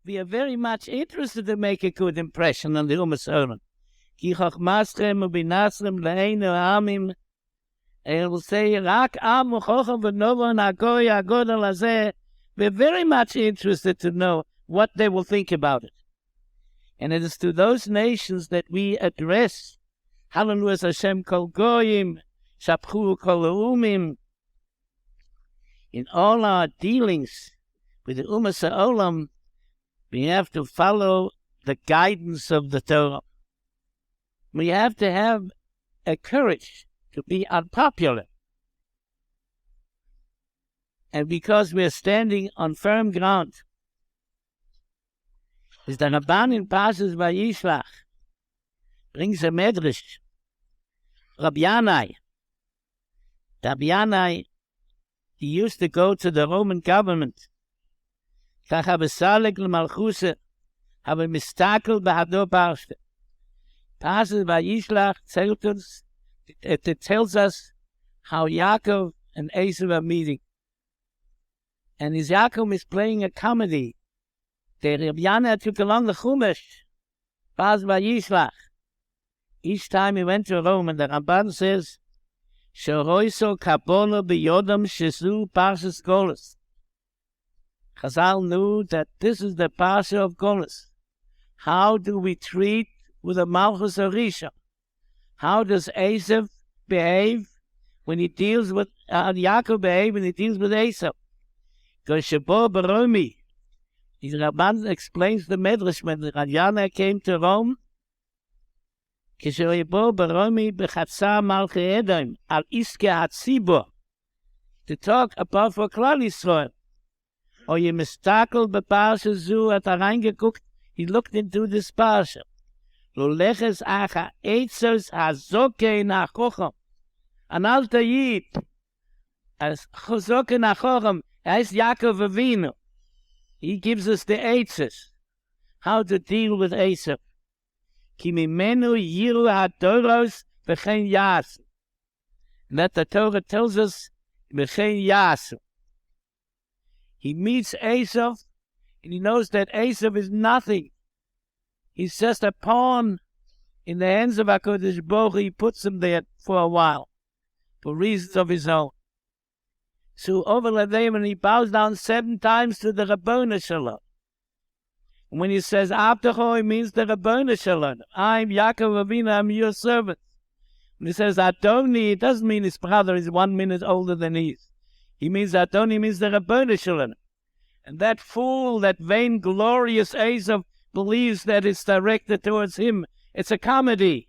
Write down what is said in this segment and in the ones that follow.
we are very much interested to make a good impression on the Umas Olam. Ki chochmaschem ubinasrem le'einu amim. He will say, Rak am u'chochem v'novo na'goy agodel hazeh. We're very much interested to know what they will think about it. And it is to those nations that we address, Hallelu es Hashem kol goyim, shapchu kol umim. In all our dealings with the Umas Olam, we have to follow the guidance of the Torah. We have to have a courage to be unpopular. And because we are standing on firm ground, as the Rabban in Parshas Vayishlach brings a medrash, Rabbi Yanai, he used to go to the Roman government. Kach habe salig l'malchuse, habe mistakel behado parshte. Parshas Vayishlach tells us how Yaakov and Esau are meeting. And his Yaakov is playing a comedy. The Rabbi Yanai took along the Chumash, Parshas Vayishlach. Each time he went to Rome, and the Ramban says, Shoroiso kapono biyodam shesu Parshas Golos. Chazal knew that this is the Parsha of Golos. How do we treat with a Malchus Orisha? How does Esau behave when he deals with Yaakov behave when he deals with Esau? Because Shabo Baromi, the Rabban explains the Medrash when the Yanai came to Rome. Shabo Baromi bechatsa Malchei Edom al iske hatzibo, to talk about for Klal Yisrael. Or you mistakel beparsha zu at reingeguckt. He looked into this parsha. Lo leches acha eitzos hazoke nachochem. An alter Yid, as chazoke nachochem, heißt Yaakov Avinu. He gives us the eitzos, how to deal with Esau. Ki mimenu yiru hadoros v'chein yasu. And that the Torah tells us v'chein yasu. He meets Esau, and he knows that Esau is nothing. He's just a pawn in the hands of HaKadosh Baruch Hu. He puts him there for a while, for reasons of his own. So over Ladayim, and he bows down 7 times to the Rabboni Shalom. And when he says Abdecho, he means the Rabboni Shalom. I'm Yaakov Avinu, I'm your servant. When he says Adoni, it doesn't mean his brother is 1 minute older than he is. He means Adoni means the Rabboni Shalom. And that fool, that vainglorious Esau, believes that it's directed towards him. It's a comedy.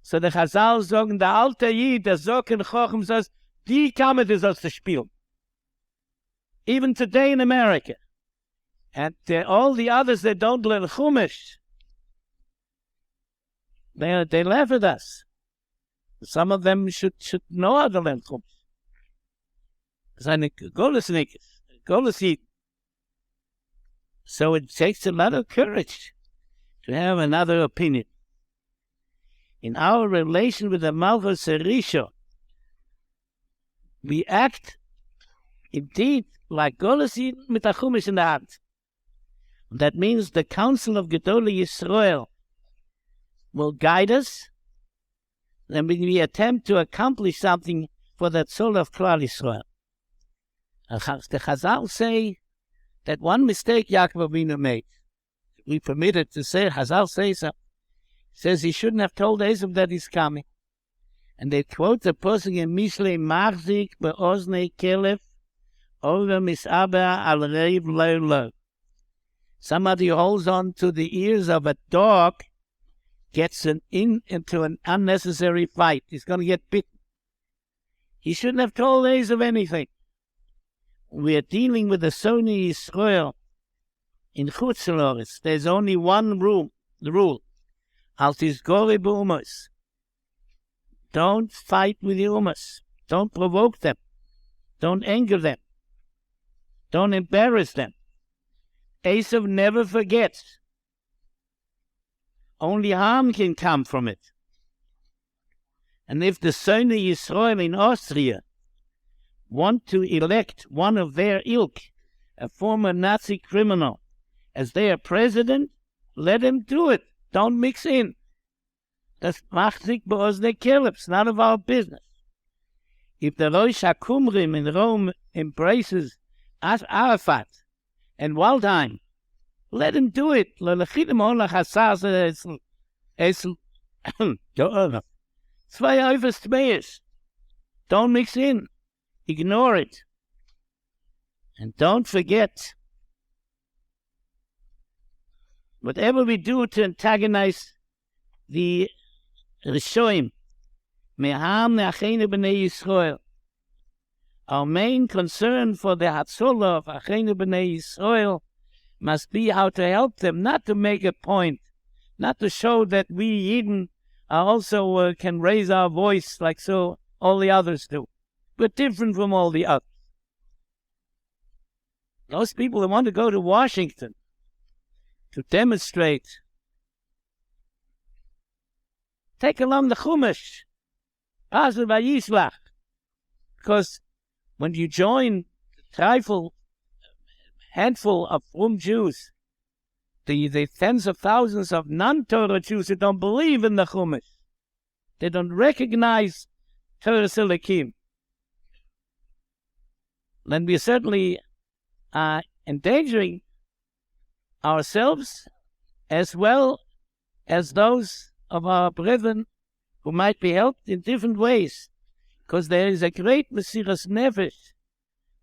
So the Chazal sagen, der alte Yid, der Zoken Chochem says, die comedy sollst du spielen. Even today in America. And all the others that don't learn Chumash, they laugh at us. Some of them should know how to learn Chumash. Seine Golesnikes, Golesid. So it takes a lot of courage to have another opinion. In our relation with the Malchus Erisha, we act indeed like Golesid with a Chumash in the hand. That means the Council of Gedolei Yisrael will guide us, and we attempt to accomplish something for the soul of Klal Yisrael. The Chazal say that one mistake Yaakov Avinu made. We permitted to say, Chazal says so. He says he shouldn't have told Esau that he's coming. And they quote the person in Mishlei Machzik be'oznei kelef over mis'aba al reiv lo lo. Somebody who holds on to the ears of a dog gets into an unnecessary fight. He's going to get bitten. He shouldn't have told Esau anything. We are dealing with the Soni Yisrael in Chutz La'aretz. There's only one rule. The rule: Al tizgori b'umas. Don't fight with the umas. Don't provoke them. Don't anger them. Don't embarrass them. Esau never forgets. Only harm can come from it. And if the Soni Yisrael in Austria want to elect one of their ilk, a former Nazi criminal, as their president, let him do it. Don't mix in. Das macht sich bei uns nicht kill. It's none of our business. If the Rosh HaKumrim in Rome embraces Arafat and Waldheim, let him do it. Don't mix in. Ignore it. And don't forget, whatever we do to antagonize the Rishoim, our main concern for the Hatzolah of Achenu B'nai Yisrael must be how to help them, not to make a point, not to show that we Yidden also can raise our voice like so all the others do. We're different from all the others. Those people that want to go to Washington to demonstrate, take along the Chumash, because when you join the handful of Jews, the tens of thousands of non-Torah Jews who don't believe in the Chumash, they don't recognize Torah Silikim, then we certainly are endangering ourselves as well as those of our brethren who might be helped in different ways, because there is a great Mesiras Nefesh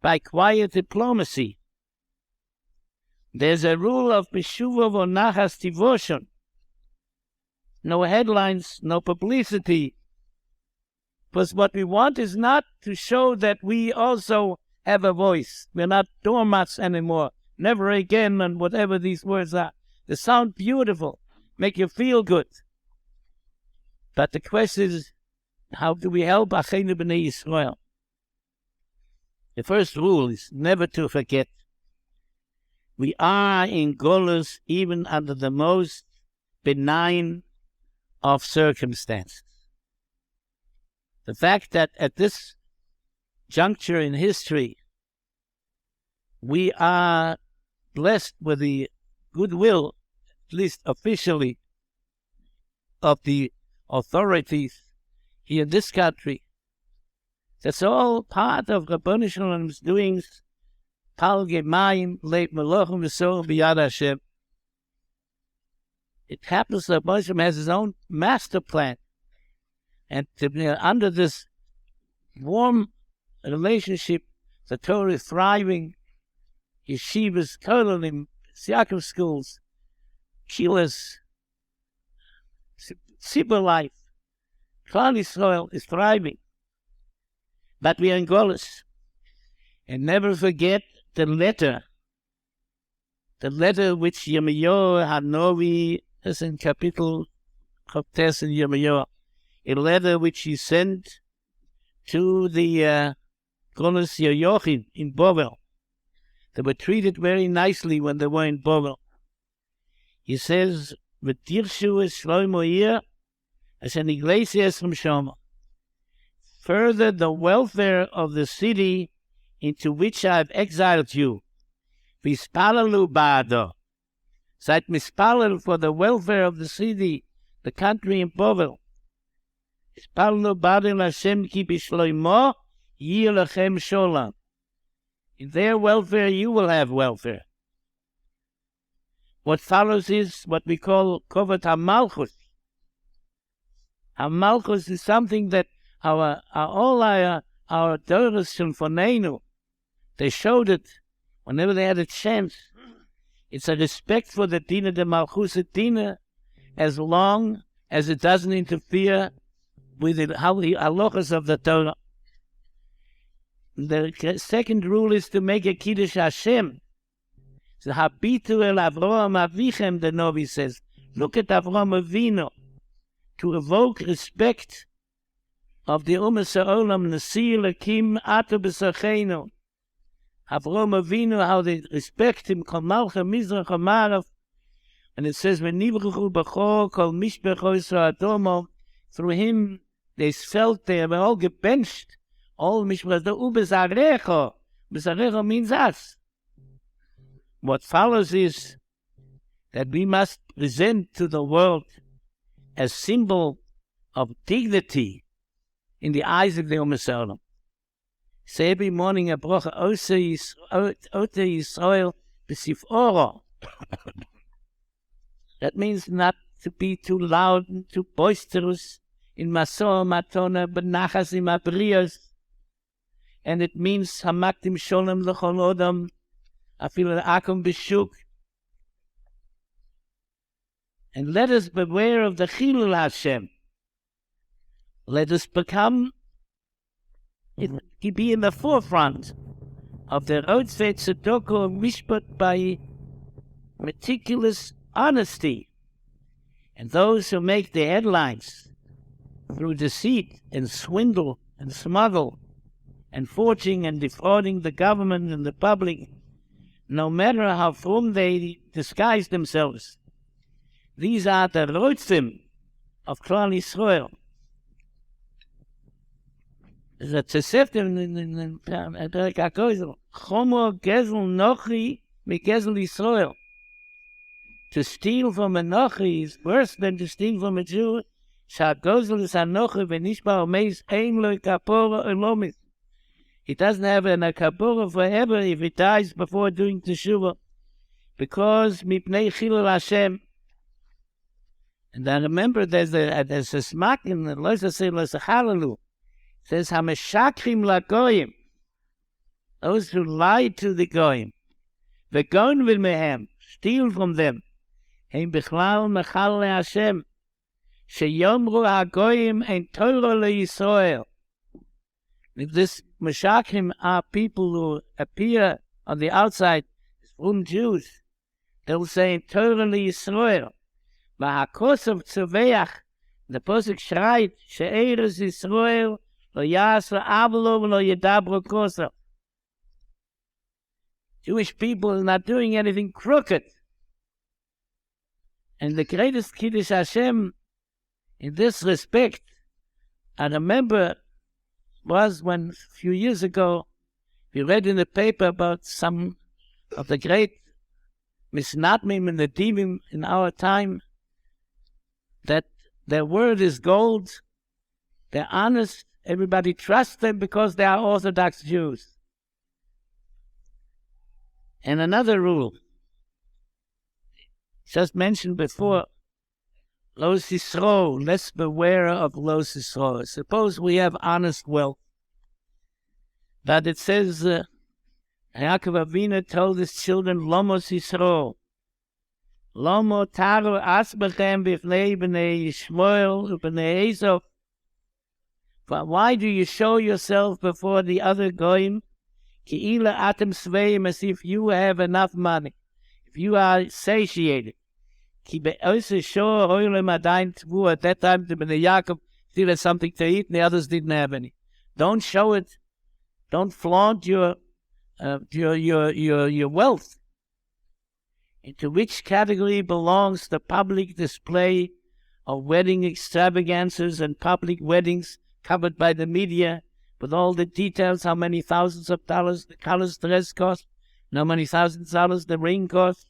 by quiet diplomacy. There's a rule of Beshuva V'Nachas Devotion. No headlines, no publicity. Because what we want is not to show that we also have a voice. We're not doormats anymore. Never again, and whatever these words are. They sound beautiful, make you feel good. But the question is, how do we help Achenu B'nai Yisrael? The first rule is never to forget. We are in Golus even under the most benign of circumstances. The fact that at this juncture in history, we are blessed with the goodwill, at least officially, of the authorities here in this country. That's all part of Rabbanu Shalom's doings. Pal Gemayim Leit Melochem V'Sorah B'Yad Hashem. It happens that Hashem has his own master plan, and under this warm relationship, the Torah is thriving. Yeshivas, Kolenim, Yaakov schools, Kilas, Tzibur life, Klal Yisrael is thriving. But we are in Golus. And never forget the letter which Yirmiyahu Hanovi is in Kapitel Choptes in Yirmiyahu, a letter which he sent to the Golus Yochid in Bovel. They were treated very nicely when they were in Bovel. He says, "V'tirshu es shloimo hier, as an iglesias from Shoma." Further the welfare of the city into which I have exiled you. V'spalalu ba'ado. Seid mispalel for the welfare of the city, the country in Bovel. V'spalalu ba'ado Hashem ki b'shloimo yir lechem sholam. In their welfare, you will have welfare. What follows is what we call Kovat HaMalchus. HaMalchus is something that all our Doros Shulfanenu, they showed it whenever they had a chance. It's a respect for the Dina de Malchus Dina, as long as it doesn't interfere with the halachas of the Torah. The second rule is to make a Kiddush Hashem. So Habitu el Avraham Avichem, the Novi says. Look at Avraham Avinu. To evoke respect of the Umas Ha'olam, Nasi Lakim Atu B'Sachenu. Avraham Avinu, how they respect him, Kol Malcha Mizrach Amarav. And it says, V'nivruchu B'cho Kol Mishbecho Yisrael Adomo. Through him, they felt they were all gebenched. All Mishbecho Ubezarecho. Bezarecho means us. What follows is that we must present to the world as symbol of dignity in the eyes of the Ummah Yisrael. So every morning a bracha, Ota Yisrael b'sif'oro. That means not to be too loud and too boisterous in Masoah Matona Benachas im Abrios. And it means Hamaktim Sholem L'chol Odom Afil Akum B'Shuk. And let us beware of the Chilul Hashem. Let us become, to be in the forefront of the Rotzvei Tzedoko Mishpat by meticulous honesty. And those who make the headlines through deceit and swindle and smuggle and forging and defrauding the government and the public, no matter how frum they disguise themselves, these are the Rotzim of Klal Yisrael. There's a Tosefta in Perek HaKozel, Chomo Gezel Nochi Migezel Yisrael. To steal from a Nochi is worse than to steal from a Jew. Shagozel is a Nochi v'nishba omeis ein lo kapora olomis. He doesn't have a kapora forever if he dies before doing teshuva, because mipnei chilul Hashem. And I remember there's a smak in the Loisasei Hallelu. It says hameshakrim lagoyim, those who lie to the goyim, v'gon vil mehem, steal from them. Hein bichlal mechal leHashem, sheyomru hagoyim ein Torah leYisrael. If this meshakrim are people who appear on the outside as frum Jews, they'll say Torah leYisrael. V'hakosov tzoveach, the Posuk schreit, she'eres Yisrael lo yasra avlo lo yedabro kosov. Jewish people are not doing anything crooked. And the greatest Kiddush Hashem in this respect, I remember, was when a few years ago we read in the paper about some of the great Misnatmim and the Divim in our time, that their word is gold, they're honest, everybody trusts them because they are Orthodox Jews. And another rule, just mentioned before, Lo Sisro, let's beware of Lo Sisro. Suppose we have honest wealth, but it says, Yaakov Avinu told his children, Lomo Sisro, Lomo Taru Asbechem Bifnei B'nei Yishmael B'nei Esau. Why do you show yourself before the other goyim? Ki'ila atem sveim, as if you have enough money, if you are satiated. Ki be'oise shor oilem adain tvu, at that time the Bnei Yaakov still had something to eat and the others didn't have any. Don't show it. Don't flaunt your wealth. Into which category belongs the public display of wedding extravagances and public weddings covered by the media, with all the details, how many thousands of dollars the color's dress cost, and how many thousands of dollars the ring cost?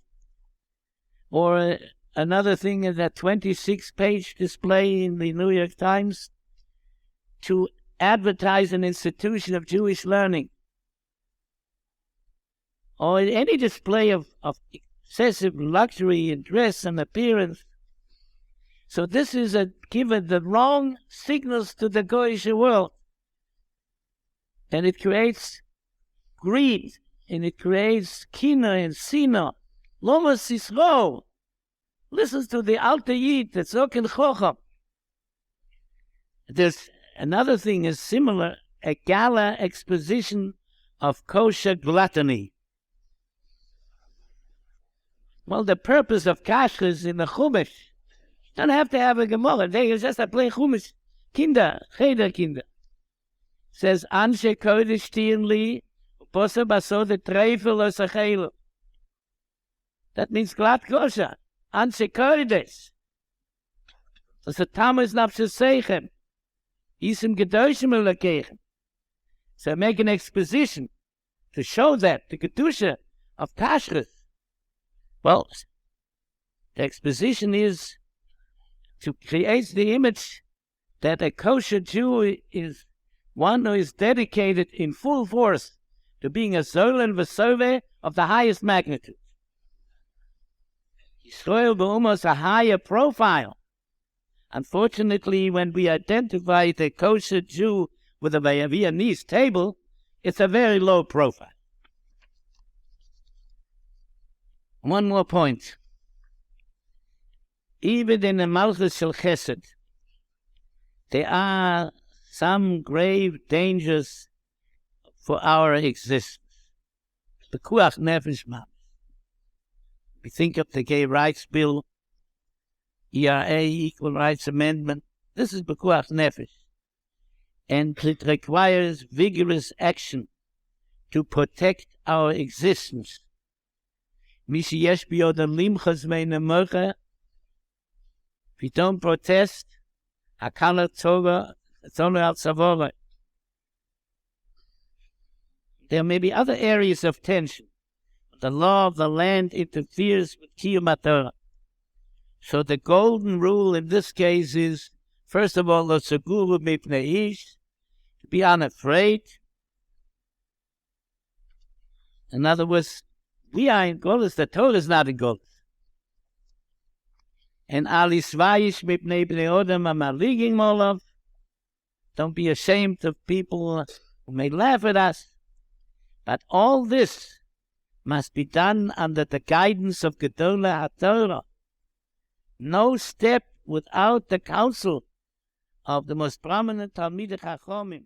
Or another thing is that 26-page display in the New York Times to advertise an institution of Jewish learning. Or any display of excessive luxury in dress and appearance. So this is given the wrong signals to the Goyish world. And it creates greed, and it creates kina and sina. Loma Sisro listens to the Alter Yid, the Zokin Chocham. There's another thing is similar, a gala exposition of kosher gluttony. Well, the purpose of kasher is in the Chumash. You don't have to have a Gemara. They just a plain Chumash. Kinder, cheder Kinder. Says, Anshe Kodesh Tian Li, Posa Baso de Treifel Osachelo. That means glatt kosher. Anshe Kodesh. Das a Tamas Nafshe Seichem. Isim Gedoshim Ulakechem. So make an exposition to show that, the Kedusha of Kashrus. Well, The exposition is to create the image that a kosher Jew is one who is dedicated in full force to being a soul and v'sove of the highest magnitude. Yisrael almost a higher profile. Unfortunately, when we identify the kosher Jew with a Viennese table, it's a very low profile. One more point. Even in the Malchus Shel Chesed, there are some grave dangers for our existence. Pekuach nefesh mamish. We think of the Gay Rights Bill, ERA, Equal Rights Amendment. This is Pekuach nefesh. And it requires vigorous action to protect our existence. If we don't protest, there may be other areas of tension. The law of the land interferes with Kiyum HaTorah. So the golden rule in this case is, first of all, to be unafraid. In other words, we are in Golus, the Torah is not in Golus. And don't be ashamed of people who may laugh at us. But all this must be done under the guidance of Gedolei HaTorah. No step without the counsel of the most prominent Talmidei Chachamim.